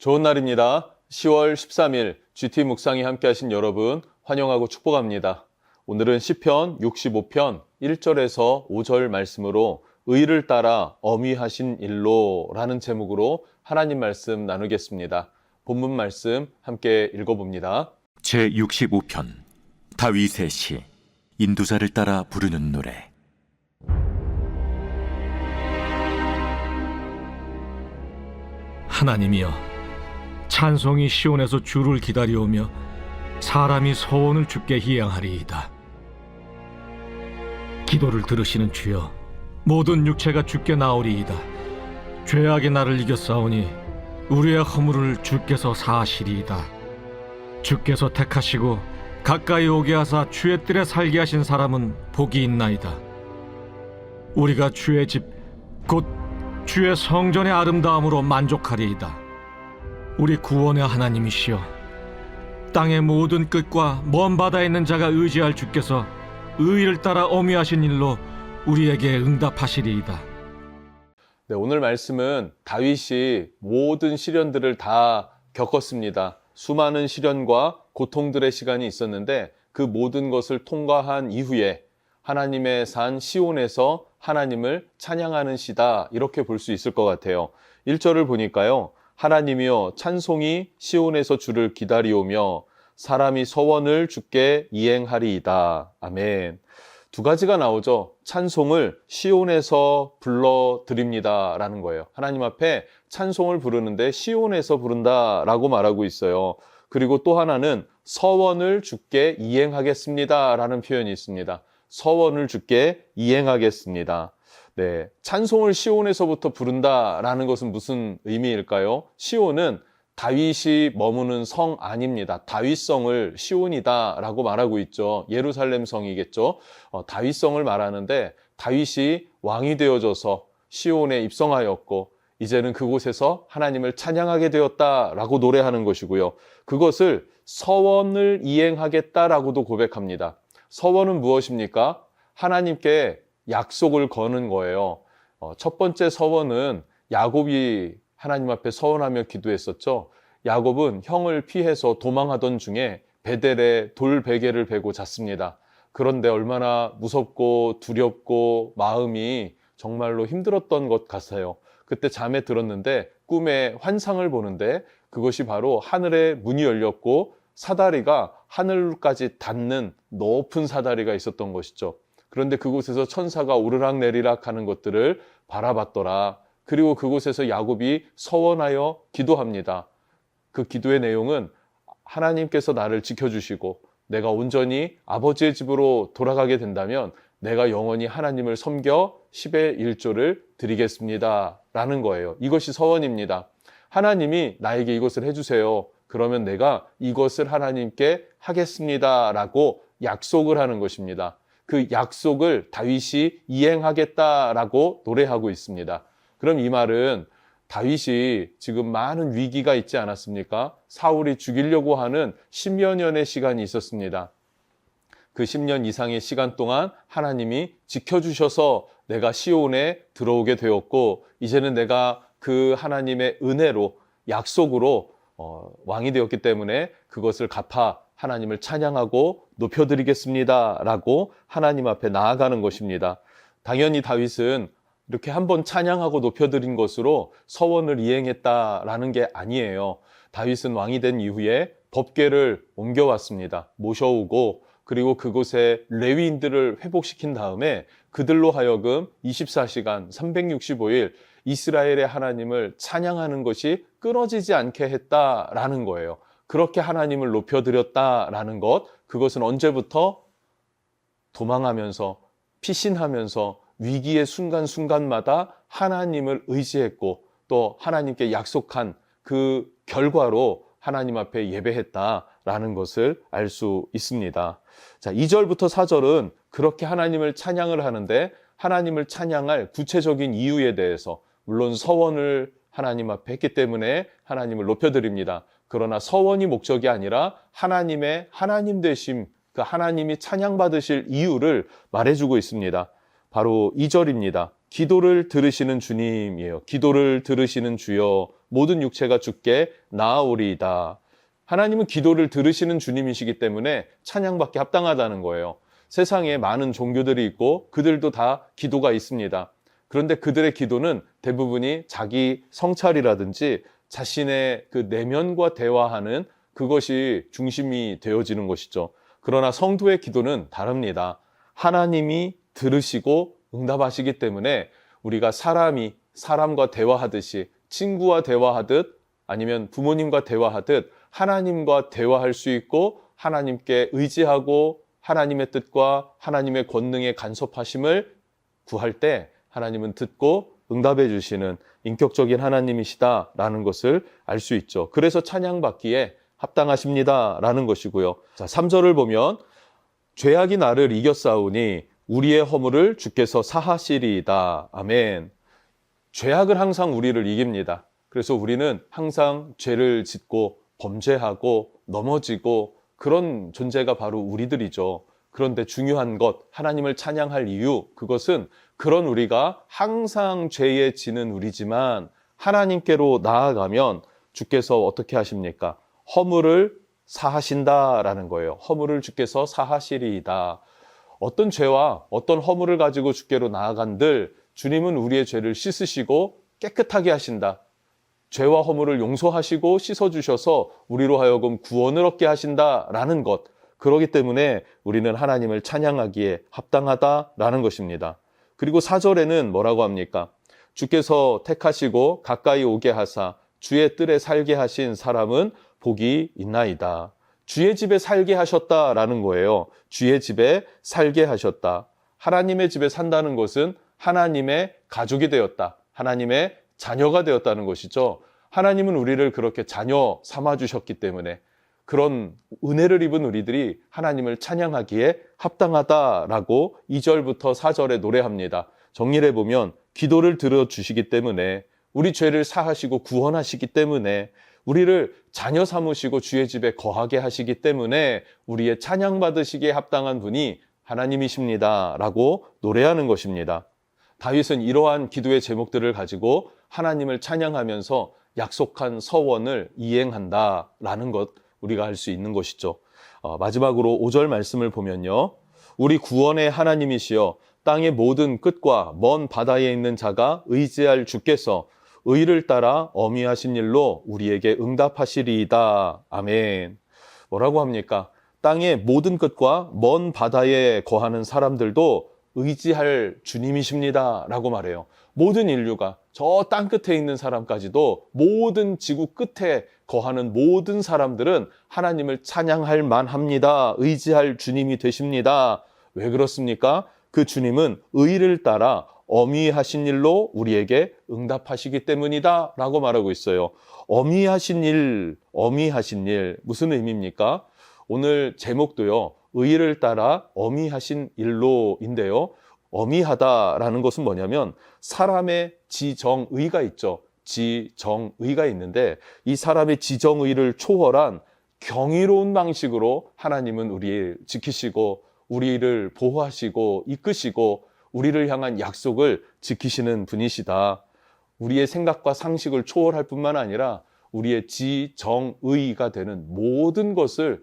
좋은 날입니다. 10월 13일 GT 묵상이 함께 하신 여러분 환영하고 축복합니다. 오늘은 시편 65편 1절에서 5절 말씀으로 의를 따라 엄위하신 일로 라는 제목으로 하나님 말씀 나누겠습니다. 본문 말씀 함께 읽어봅니다. 제65편 다윗의 시 인도자를 따라 부르는 노래. 하나님이여, 찬송이 시온에서 주를 기다려오며 사람이 소원을 주께 희양하리이다. 기도를 들으시는 주여, 모든 육체가 주께 나오리이다. 죄악의 나를 이겼사오니 우리의 허물을 주께서 사하시리이다. 주께서 택하시고 가까이 오게 하사 주의 뜰에 살게 하신 사람은 복이 있나이다. 우리가 주의 집 곧 주의 성전의 아름다움으로 만족하리이다. 우리 구원의 하나님이시여, 땅의 모든 끝과 먼 바다에 있는 자가 의지할 주께서 의를 따라 엄위하신 일로 우리에게 응답하시리이다. 네, 오늘 말씀은 다윗이 모든 시련들을 다 겪었습니다. 수많은 시련과 고통들의 시간이 있었는데 그 모든 것을 통과한 이후에 하나님의 산 시온에서 하나님을 찬양하는 시다, 이렇게 볼 수 있을 것 같아요. 1절을 보니까요, 하나님이여 찬송이 시온에서 주를 기다리오며 사람이 서원을 주께 이행하리이다. 아멘. 두 가지가 나오죠. 찬송을 시온에서 불러드립니다 라는 거예요. 하나님 앞에 찬송을 부르는데 시온에서 부른다 라고 말하고 있어요. 그리고 또 하나는 서원을 주께 이행하겠습니다 라는 표현이 있습니다. 서원을 주께 이행하겠습니다. 네, 찬송을 시온에서부터 부른다라는 것은 무슨 의미일까요? 시온은 다윗이 머무는 성 아닙니다. 다윗성을 시온이다라고 말하고 있죠. 예루살렘 성이겠죠. 다윗성을 말하는데 다윗이 왕이 되어져서 시온에 입성하였고 이제는 그곳에서 하나님을 찬양하게 되었다라고 노래하는 것이고요. 그것을 서원을 이행하겠다라고도 고백합니다. 서원은 무엇입니까? 하나님께 약속을 거는 거예요. 첫 번째 서원은 야곱이 하나님 앞에 서원하며 기도했었죠. 야곱은 형을 피해서 도망하던 중에 베델에 돌 베개를 베고 잤습니다. 그런데 얼마나 무섭고 두렵고 마음이 정말로 힘들었던 것 같아요. 그때 잠에 들었는데 꿈에 환상을 보는데 그것이 바로 하늘에 문이 열렸고 사다리가 하늘까지 닿는 높은 사다리가 있었던 것이죠. 그런데 그곳에서 천사가 오르락내리락 하는 것들을 바라봤더라. 그리고 그곳에서 야곱이 서원하여 기도합니다. 그 기도의 내용은 하나님께서 나를 지켜주시고 내가 온전히 아버지의 집으로 돌아가게 된다면 내가 영원히 하나님을 섬겨 10의 1조를 드리겠습니다 라는 거예요. 이것이 서원입니다. 하나님이 나에게 이것을 해주세요. 그러면 내가 이것을 하나님께 하겠습니다 라고 약속을 하는 것입니다. 그 약속을 다윗이 이행하겠다라고 노래하고 있습니다. 그럼 이 말은 다윗이 지금 많은 위기가 있지 않았습니까? 사울이 죽이려고 하는 10여 년의 시간이 있었습니다. 그 10년 이상의 시간 동안 하나님이 지켜주셔서 내가 시온에 들어오게 되었고 이제는 내가 그 하나님의 은혜로 약속으로 왕이 되었기 때문에 그것을 갚아 하나님을 찬양하고 높여드리겠습니다 라고 하나님 앞에 나아가는 것입니다. 당연히 다윗은 이렇게 한번 찬양하고 높여드린 것으로 서원을 이행했다라는 게 아니에요. 다윗은 왕이 된 이후에 법궤를 옮겨왔습니다. 모셔오고 그리고 그곳에 레위인들을 회복시킨 다음에 그들로 하여금 24시간 365일 이스라엘의 하나님을 찬양하는 것이 끊어지지 않게 했다라는 거예요. 그렇게 하나님을 높여드렸다라는 것, 그것은 언제부터? 도망하면서 피신하면서 위기의 순간순간마다 하나님을 의지했고 또 하나님께 약속한 그 결과로 하나님 앞에 예배했다라는 것을 알 수 있습니다. 자, 2절부터 4절은 그렇게 하나님을 찬양을 하는데 하나님을 찬양할 구체적인 이유에 대해서 물론 서원을 하나님 앞에 했기 때문에 하나님을 높여드립니다. 그러나 서원이 목적이 아니라 하나님의 하나님 되심, 그 하나님이 찬양받으실 이유를 말해주고 있습니다. 바로 2절입니다. 기도를 들으시는 주님이에요. 기도를 들으시는 주여 모든 육체가 주께 나아오리이다. 하나님은 기도를 들으시는 주님이시기 때문에 찬양받기 합당하다는 거예요. 세상에 많은 종교들이 있고 그들도 다 기도가 있습니다. 그런데 그들의 기도는 대부분이 자기 성찰이라든지 자신의 그 내면과 대화하는 그것이 중심이 되어지는 것이죠. 그러나 성도의 기도는 다릅니다. 하나님이 들으시고 응답하시기 때문에 우리가 사람이 사람과 대화하듯이 친구와 대화하듯 아니면 부모님과 대화하듯 하나님과 대화할 수 있고 하나님께 의지하고 하나님의 뜻과 하나님의 권능의 간섭하심을 구할 때 하나님은 듣고 응답해 주시는 인격적인 하나님이시다라는 것을 알 수 있죠. 그래서 찬양받기에 합당하십니다라는 것이고요. 자, 3절을 보면 죄악이 나를 이겼사오니 우리의 허물을 주께서 사하시리이다. 아멘. 죄악은 항상 우리를 이깁니다. 그래서 우리는 항상 죄를 짓고 범죄하고 넘어지고 그런 존재가 바로 우리들이죠. 그런데 중요한 것, 하나님을 찬양할 이유, 그것은 그런 우리가 항상 죄에 지는 우리지만 하나님께로 나아가면 주께서 어떻게 하십니까? 허물을 사하신다라는 거예요. 허물을 주께서 사하시리이다. 어떤 죄와 어떤 허물을 가지고 주께로 나아간들 주님은 우리의 죄를 씻으시고 깨끗하게 하신다. 죄와 허물을 용서하시고 씻어주셔서 우리로 하여금 구원을 얻게 하신다라는 것. 그렇기 때문에 우리는 하나님을 찬양하기에 합당하다라는 것입니다. 그리고 4절에는 뭐라고 합니까? 주께서 택하시고 가까이 오게 하사 주의 뜰에 살게 하신 사람은 복이 있나이다. 주의 집에 살게 하셨다라는 거예요. 주의 집에 살게 하셨다. 하나님의 집에 산다는 것은 하나님의 가족이 되었다. 하나님의 자녀가 되었다는 것이죠. 하나님은 우리를 그렇게 자녀 삼아주셨기 때문에 그런 은혜를 입은 우리들이 하나님을 찬양하기에 합당하다라고 2절부터 4절에 노래합니다. 정리를 해보면 기도를 들어주시기 때문에 우리 죄를 사하시고 구원하시기 때문에 우리를 자녀 삼으시고 주의 집에 거하게 하시기 때문에 우리의 찬양받으시기에 합당한 분이 하나님이십니다 라고 노래하는 것입니다. 다윗은 이러한 기도의 제목들을 가지고 하나님을 찬양하면서 약속한 서원을 이행한다라는 것 우리가 할 수 있는 것이죠. 마지막으로 5절 말씀을 보면요. 우리 구원의 하나님이시여 땅의 모든 끝과 먼 바다에 있는 자가 의지할 주께서 의를 따라 어미하신 일로 우리에게 응답하시리이다. 아멘. 뭐라고 합니까? 땅의 모든 끝과 먼 바다에 거하는 사람들도 의지할 주님이십니다 라고 말해요. 모든 인류가 저 땅 끝에 있는 사람까지도 모든 지구 끝에 거하는 모든 사람들은 하나님을 찬양할 만합니다. 의지할 주님이 되십니다. 왜 그렇습니까? 그 주님은 의를 따라 어미하신 일로 우리에게 응답하시기 때문이다 라고 말하고 있어요. 어미하신 일 무슨 의미입니까? 오늘 제목도요. 의를 따라 어미하신 일로인데요. 어미하다라는 것은 뭐냐면 사람의 지정의가 있죠. 지정의가 있는데 이 사람의 지정의를 초월한 경이로운 방식으로 하나님은 우리를 지키시고 우리를 보호하시고 이끄시고 우리를 향한 약속을 지키시는 분이시다. 우리의 생각과 상식을 초월할 뿐만 아니라 우리의 지정의가 되는 모든 것을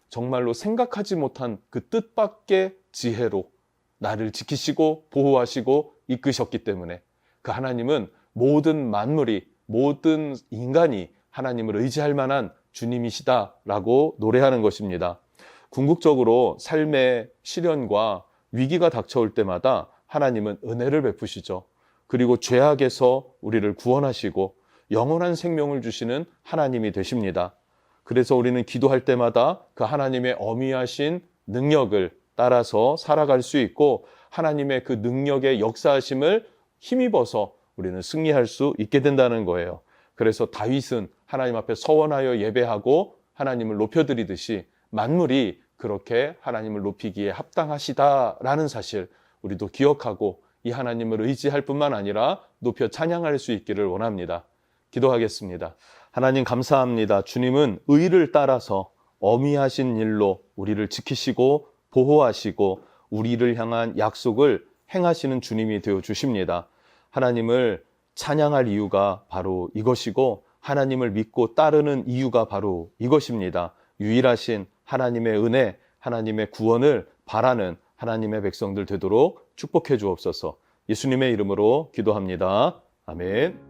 정말로 생각하지 못한 그 뜻밖의 지혜로 나를 지키시고 보호하시고 이끄셨기 때문에 그 하나님은 모든 만물이 모든 인간이 하나님을 의지할 만한 주님이시다라고 노래하는 것입니다. 궁극적으로 삶의 시련과 위기가 닥쳐올 때마다 하나님은 은혜를 베푸시죠. 그리고 죄악에서 우리를 구원하시고 영원한 생명을 주시는 하나님이 되십니다. 그래서 우리는 기도할 때마다 그 하나님의 어미하신 능력을 따라서 살아갈 수 있고 하나님의 그 능력의 역사하심을 힘입어서 우리는 승리할 수 있게 된다는 거예요. 그래서 다윗은 하나님 앞에 서원하여 예배하고 하나님을 높여드리듯이 만물이 그렇게 하나님을 높이기에 합당하시다라는 사실 우리도 기억하고 이 하나님을 의지할 뿐만 아니라 높여 찬양할 수 있기를 원합니다. 기도하겠습니다. 하나님 감사합니다. 주님은 의를 따라서 어미하신 일로 우리를 지키시고 보호하시고 우리를 향한 약속을 행하시는 주님이 되어 주십니다. 하나님을 찬양할 이유가 바로 이것이고 하나님을 믿고 따르는 이유가 바로 이것입니다. 유일하신 하나님의 은혜, 하나님의 구원을 바라는 하나님의 백성들 되도록 축복해 주옵소서. 예수님의 이름으로 기도합니다. 아멘.